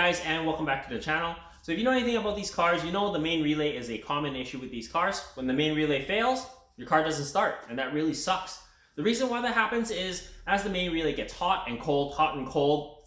guys, and welcome back to the channel. So if you know anything about these cars, you know the main relay is a common issue with these cars. When the main relay fails, your car doesn't start, and that really sucks. The reason why that happens is as the main relay gets hot and cold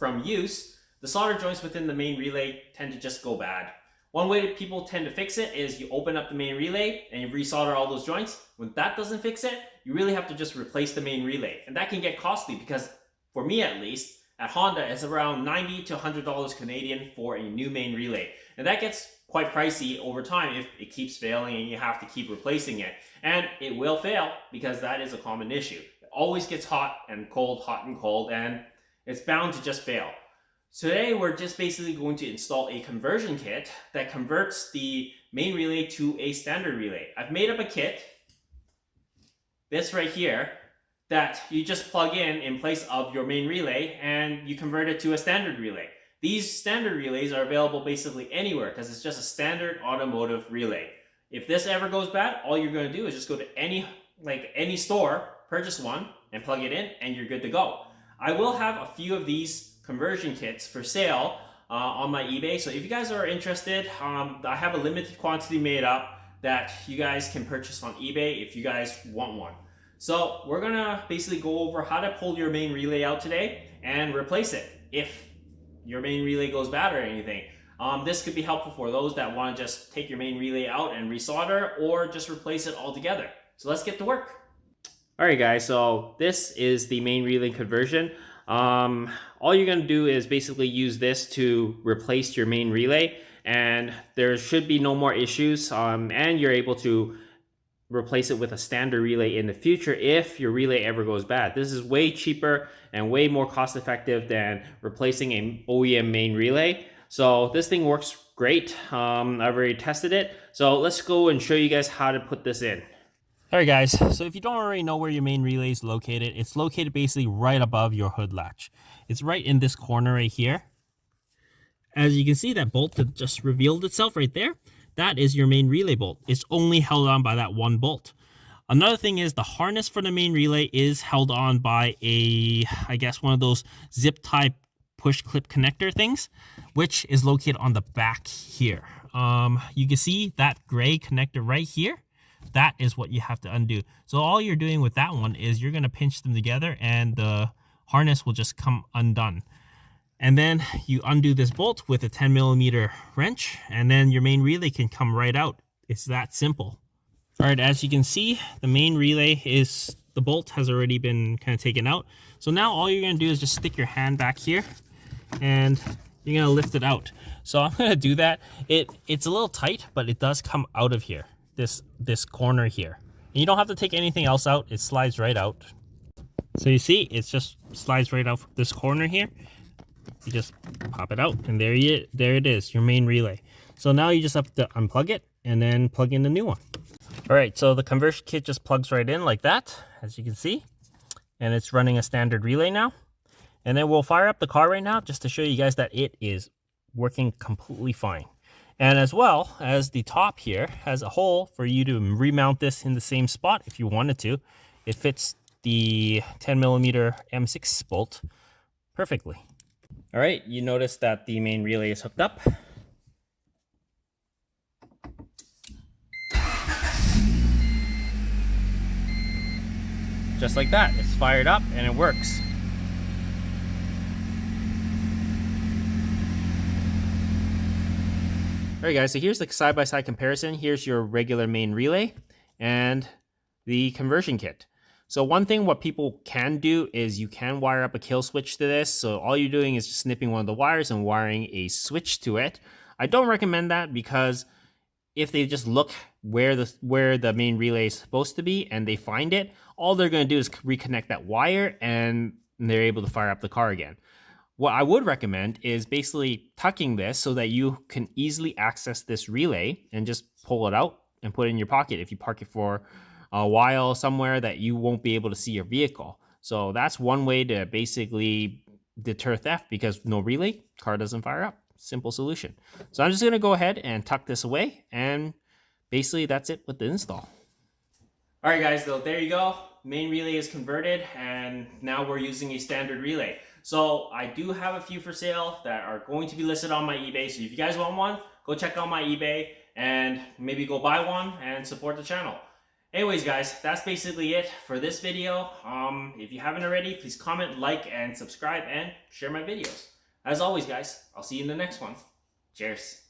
from use, the solder joints within the main relay tend to just go bad. One way that people tend to fix it is you open up the main relay and you resolder all those joints. When that doesn't fix it, you really have to just replace the main relay. And that can get costly because, for me at least, at Honda, it's around $90 to $100 Canadian for a new main relay. And that gets quite pricey over time if it keeps failing and you have to keep replacing it. And it will fail because that is a common issue. It always gets hot and cold, and it's bound to just fail. Today, we're just basically going to install a conversion kit that converts the main relay to a standard relay. I've made up a kit, this right here, that you just plug in place of your main relay and you convert it to a standard relay. These standard relays are available basically anywhere because it's just a standard automotive relay. If this ever goes bad, all you're going to do is just go to any store, purchase one, and plug it in, and you're good to go. I will have a few of these conversion kits for sale on my eBay. So if you guys are interested, I have a limited quantity made up that you guys can purchase on eBay if you guys want one. So we're gonna basically go over how to pull your main relay out today and replace it if your main relay goes bad or anything. This could be helpful for those that want to just take your main relay out and resolder or just replace it altogether. So let's get to work. Alright guys, so this is the main relay conversion. All you're going to do is basically use this to replace your main relay, and there should be no more issues, and you're able to replace it with a standard relay in the future if your relay ever goes bad. This is way cheaper and way more cost effective than replacing an OEM main relay. So this thing works great. I've already tested it. So let's go and show you guys how to put this in. Alright guys, so if you don't already know where your main relay is located, it's located basically right above your hood latch. It's right in this corner right here. As you can see, that bolt that just revealed itself right there, that is your main relay bolt. It's only held on by that one bolt. Another thing is the harness for the main relay is held on by I guess one of those zip tie push clip connector things, which is located on the back here. You can see that gray connector right here. That is what you have to undo. So all you're doing with that one is you're going to pinch them together and the harness will just come undone. And then you undo this bolt with a 10mm wrench, and then your main relay can come right out. It's that simple. All right, as you can see, the main relay the bolt has already been kind of taken out. So now all you're going to do is just stick your hand back here and you're going to lift it out. So I'm going to do that. It's a little tight, but it does come out of here, this corner here. And you don't have to take anything else out. It slides right out. So you see, it just slides right out from this corner here. You just pop it out, and there it is, your main relay. So now you just have to unplug it and then plug in the new one. All right, so the conversion kit just plugs right in like that, as you can see, and it's running a standard relay now. And then we'll fire up the car right now just to show you guys that it is working completely fine. And as well as the top here has a hole for you to remount this in the same spot if you wanted to. It fits the 10mm M6 bolt perfectly. All right, you notice that the main relay is hooked up. Just like that, it's fired up and it works. All right guys, so here's the side-by-side comparison. Here's your regular main relay and the conversion kit. So one thing what people can do is you can wire up a kill switch to this. So all you're doing is just snipping one of the wires and wiring a switch to it. I don't recommend that because if they just look where the main relay is supposed to be and they find it, all they're going to do is reconnect that wire and they're able to fire up the car again. What I would recommend is basically tucking this so that you can easily access this relay and just pull it out and put it in your pocket if you park it for a while somewhere that you won't be able to see your vehicle. So that's one way to basically deter theft, because no relay, car doesn't fire up. Simple solution. So I'm just going to go ahead and tuck this away, and basically that's it with the install. All right guys, so there you go. Main relay is converted and now we're using a standard relay. So I do have a few for sale that are going to be listed on my eBay. So if you guys want one, go check out my eBay and maybe go buy one and support the channel. Anyways, guys, that's basically it for this video. If you haven't already, please comment, like, and subscribe, and share my videos. As always, guys, I'll see you in the next one. Cheers.